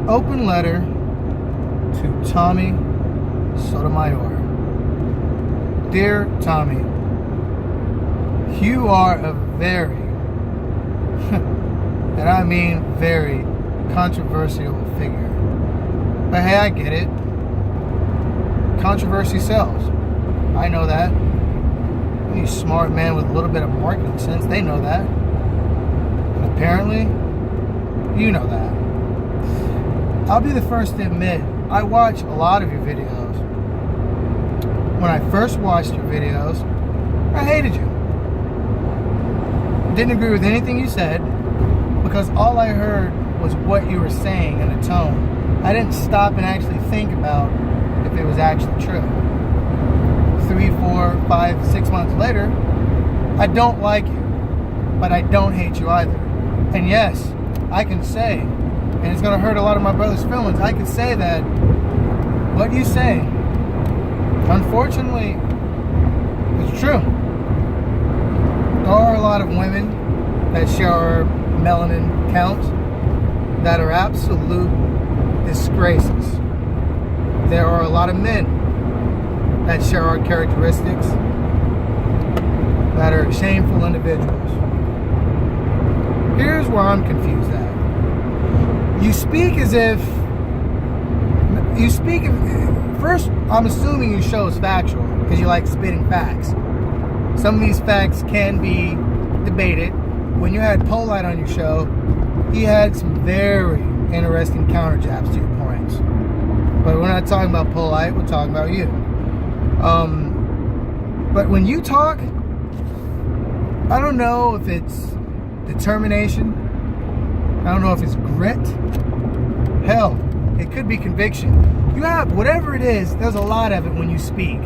Open letter to Tommy Sotomaypr. Dear Tommy, you are a very, and I mean very, controversial figure. But hey, I get it. Controversy sells. I know that. Any smart man with a little bit of marketing sense, they know that. And apparently, you know that. I'll be the first to admit, I watch a lot of your videos. When I first watched your videos, I hated you. Didn't agree with anything you said, because all I heard was what you were saying in a tone. I didn't stop and actually think about if it was actually true. 3, 4, 5, 6 months later, I don't like you, but I don't hate you either. And yes, I can say, and it's going to hurt a lot of my brother's feelings, I can say that what you say, unfortunately, is true. There are a lot of women that share our melanin count that are absolute disgraces. There are a lot of men that share our characteristics that are shameful individuals. Here's where I'm confused at. You speak as if first, I'm assuming your show is factual because you like spitting facts. Some of these facts can be debated. When you had Polite on your show, he had some very interesting counter jabs to your points. But we're not talking about Polite, we're talking about you. But when you talk, I don't know if it's determination. I don't know if it's grit. Hell, it could be conviction. You have, whatever it is, there's a lot of it when you speak.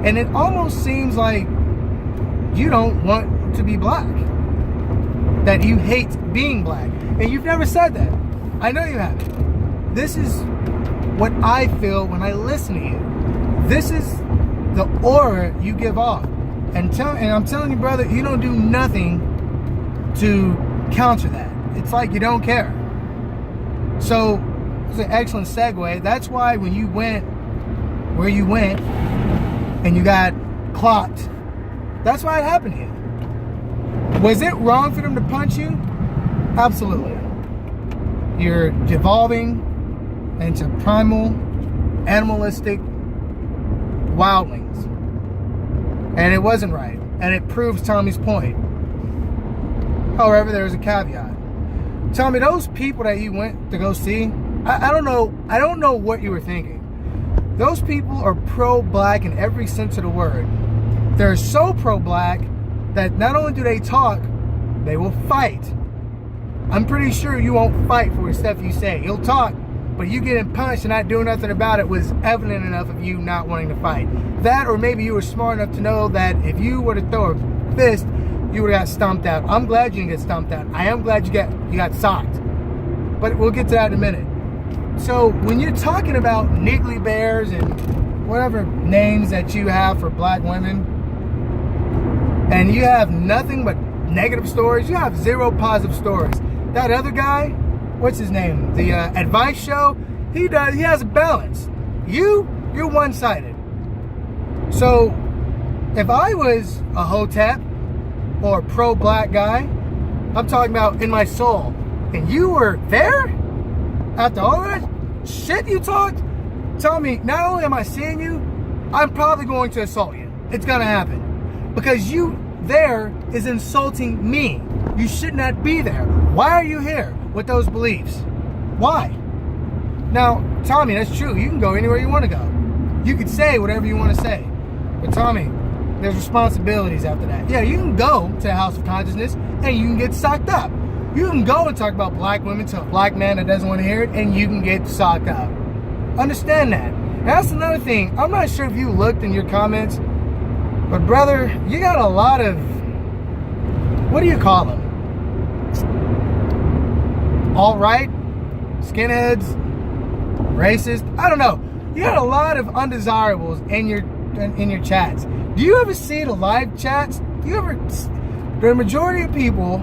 And it almost seems like you don't want to be black. That you hate being black. And you've never said that. I know you haven't. This is what I feel when I listen to you. This is the aura you give off. And I'm telling you, brother, you don't do nothing to counter that. It's like you don't care. So, it's an excellent segue. That's why when you went where you went and you got clocked, that's why it happened here. Was it wrong for them to punch you? Absolutely. You're devolving into primal, animalistic wildlings. And it wasn't right. And it proves Tommy's point. However, there's a caveat. Tommy, those people that you went to go see, I don't know what you were thinking. Those people are pro-black in every sense of the word. They're so pro-black that not only do they talk, they will fight. I'm pretty sure you won't fight for the stuff you say. You'll talk, but you getting punched and not doing nothing about it was evident enough of you not wanting to fight. That, or maybe you were smart enough to know that if you were to throw a fist, you would have got stomped out. I'm glad you didn't get stomped out. I am glad you got socked. But we'll get to that in a minute. So when you're talking about niggly bears and whatever names that you have for black women, and you have nothing but negative stories, you have zero positive stories. That other guy, what's his name? The advice show, he has a balance. You're one-sided. So if I was a hotep or a pro-black guy, I'm talking about in my soul, and you were there after all that shit you talked, tell me, not only am I seeing you, I'm probably going to assault you. It's gonna happen. Because you there is insulting me. You should not be there. Why are you here with those beliefs? Why? Now, Tommy, that's true. You can go anywhere you want to go. You can say whatever you want to say. But Tommy, there's responsibilities after that. Yeah, you can go to the House of Consciousness and you can get socked up. You can go and talk about black women to a black man that doesn't want to hear it, and you can get socked up. Understand that. And that's another thing. I'm not sure if you looked in your comments, but brother, you got a lot of, what do you call them? Alt-right? Skinheads? Racist? I don't know. You got a lot of undesirables in your chats. Do you ever see the live chats? The majority of people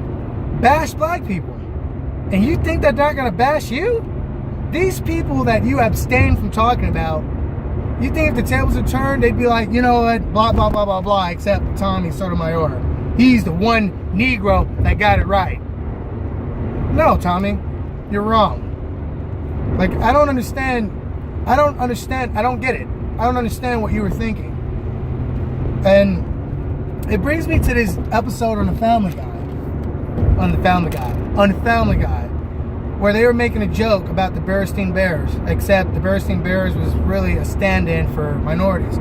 bash black people, and you think that they're gonna bash you? These people that you abstain from talking about, you think if the tables are turned, they'd be like, you know what, blah, blah, blah, blah, blah, except Tommy Sotomayor. He's the one Negro that got it right. No, Tommy, you're wrong. Like, I don't understand. I don't get it. I don't understand what you were thinking. And it brings me to this episode on the Family Guy. On the Family Guy. Where they were making a joke about the Berenstain Bears, except the Berenstain Bears was really a stand-in for minorities.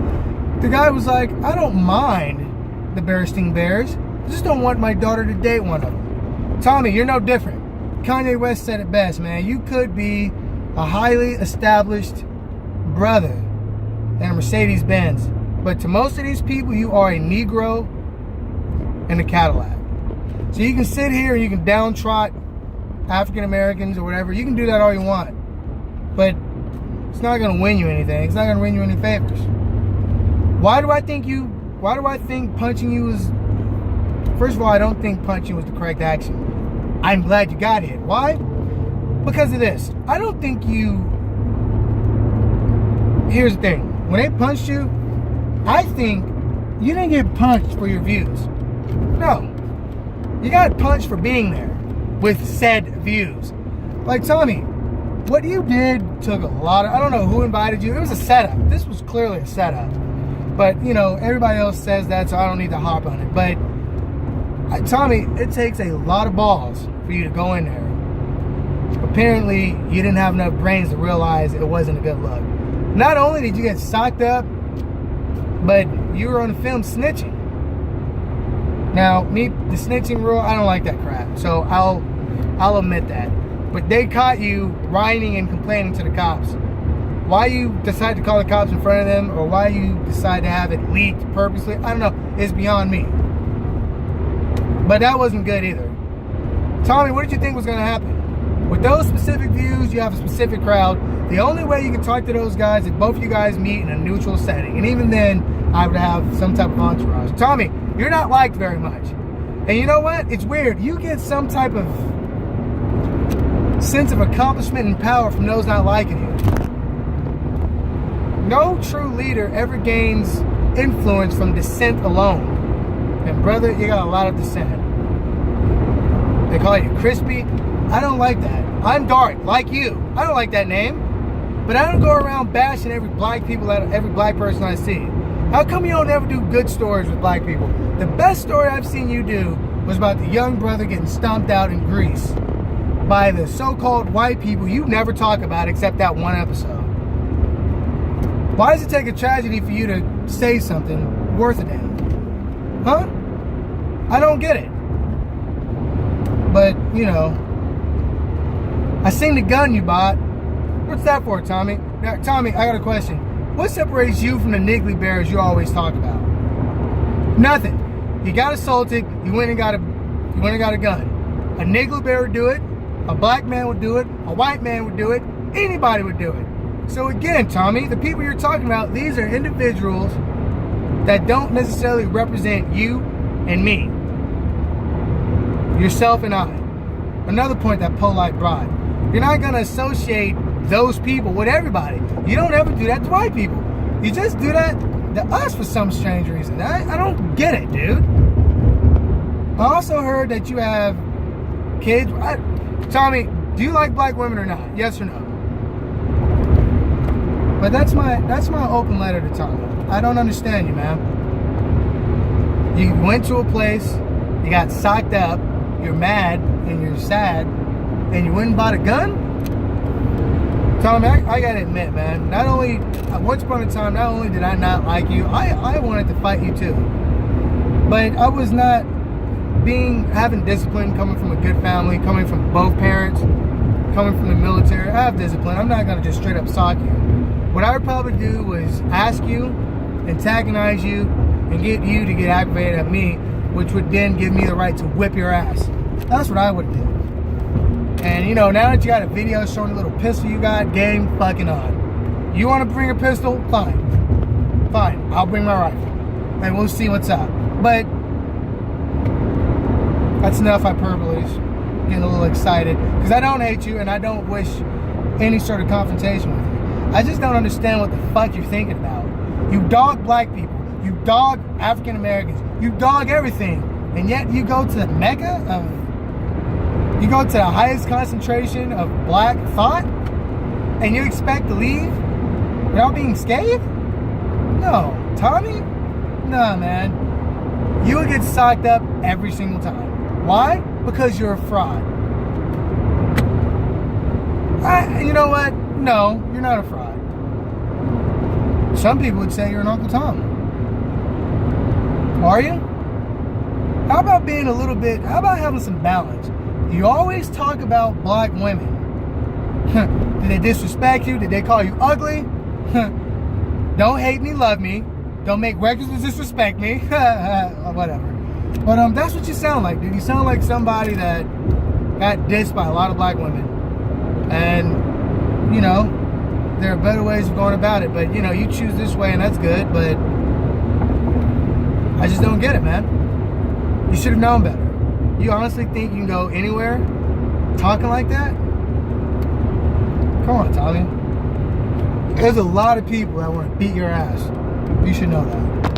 The guy was like, I don't mind the Berenstain Bears, I just don't want my daughter to date one of them. Tommy, you're no different. Kanye West said it best, man. You could be a highly established brother in a Mercedes-Benz, but to most of these people, you are a Negro in a Cadillac. So you can sit here and you can downtrot African Americans or whatever. You can do that all you want, but it's not going to win you anything. It's not going to win you any favors. Why do I think punching you is... First of all, I don't think punching was the correct action. I'm glad you got hit. Why? Because of this. I don't think you... Here's the thing. When they punched you, I think you didn't get punched for your views. No. You got punched for being there with said views. Like, Tommy, what you did took a lot of... I don't know who invited you. It was a setup. This was clearly a setup. But, you know, everybody else says that, so I don't need to hop on it. But, Tommy, it takes a lot of balls for you to go in there. Apparently, you didn't have enough brains to realize it wasn't a good look. Not only did you get socked up, but you were on the film snitching. Now, the snitching rule, I don't like that crap. So I'll admit that. But they caught you whining and complaining to the cops. Why you decide to call the cops in front of them, or why you decide to have it leaked purposely, I don't know. It's beyond me. But that wasn't good either. Tommy, what did you think was going to happen? With those specific views, you have a specific crowd. The only way you can talk to those guys is both you guys meet in a neutral setting. And even then, I would have some type of entourage. Tommy, you're not liked very much. And you know what? It's weird. You get some type of sense of accomplishment and power from those not liking you. No true leader ever gains influence from dissent alone. And brother, you got a lot of dissent. They call you crispy. I don't like that. I'm dark, like you. I don't like that name. But I don't go around bashing every black person I see. How come you don't ever do good stories with black people? The best story I've seen you do was about the young brother getting stomped out in Greece by the so-called white people you never talk about except that one episode. Why does it take a tragedy for you to say something worth a damn? Huh? I don't get it. But, you know, I seen the gun you bought. What's that for, Tommy? Now, Tommy, I got a question. What separates you from the niggly bears you always talk about? Nothing. You got assaulted. You went and got a gun. A niggly bear would do it. A black man would do it. A white man would do it. Anybody would do it. So again, Tommy, the people you're talking about, these are individuals that don't necessarily represent you and me. Yourself and I. Another point that Polite brought. You're not going to associate those people with everybody. You don't ever do that to white people. You just do that to us for some strange reason. I don't get it, dude. I also heard that you have kids. Tommy, do you like black women or not? Yes or no? But that's my open letter to Tommy. I don't understand you, man. You went to a place, you got socked up, you're mad and you're sad, and you went and bought a gun? Tommy, I gotta admit, man, once upon a time, not only did I not like you, I wanted to fight you too. But I was not having discipline, coming from a good family, coming from both parents, coming from the military. I have discipline. I'm not gonna just straight up sock you. What I would probably do was ask you, antagonize you, and get you to get aggravated at me, which would then give me the right to whip your ass. That's what I would do. And you know, now that you got a video showing a little pistol you got, game fucking on. You want to bring a pistol? Fine. Fine. I'll bring my rifle. And we'll see what's up. But that's enough hyperboles. Getting a little excited. Because I don't hate you and I don't wish any sort of confrontation with you. I just don't understand what the fuck you're thinking about. You dog black people. You dog African Americans. You dog everything. And yet you go to the mecca of, you go to the highest concentration of black thought, and you expect to leave without being scathed? No. Tommy? Nah, man. You will get socked up every single time. Why? Because you're a fraud. You know what? No, you're not a fraud. Some people would say you're an Uncle Tom. Are you? How about being a little bit, how about having some balance? You always talk about black women. Did they disrespect you? Did they call you ugly? Don't hate me, love me. Don't make records to disrespect me. Whatever. But that's what you sound like, dude. You sound like somebody that got dissed by a lot of black women. And, you know, there are better ways of going about it. But, you know, you choose this way and that's good. But I just don't get it, man. You should have known better. You honestly think you can go anywhere talking like that? Come on, Tommy. There's a lot of people that want to beat your ass. You should know that.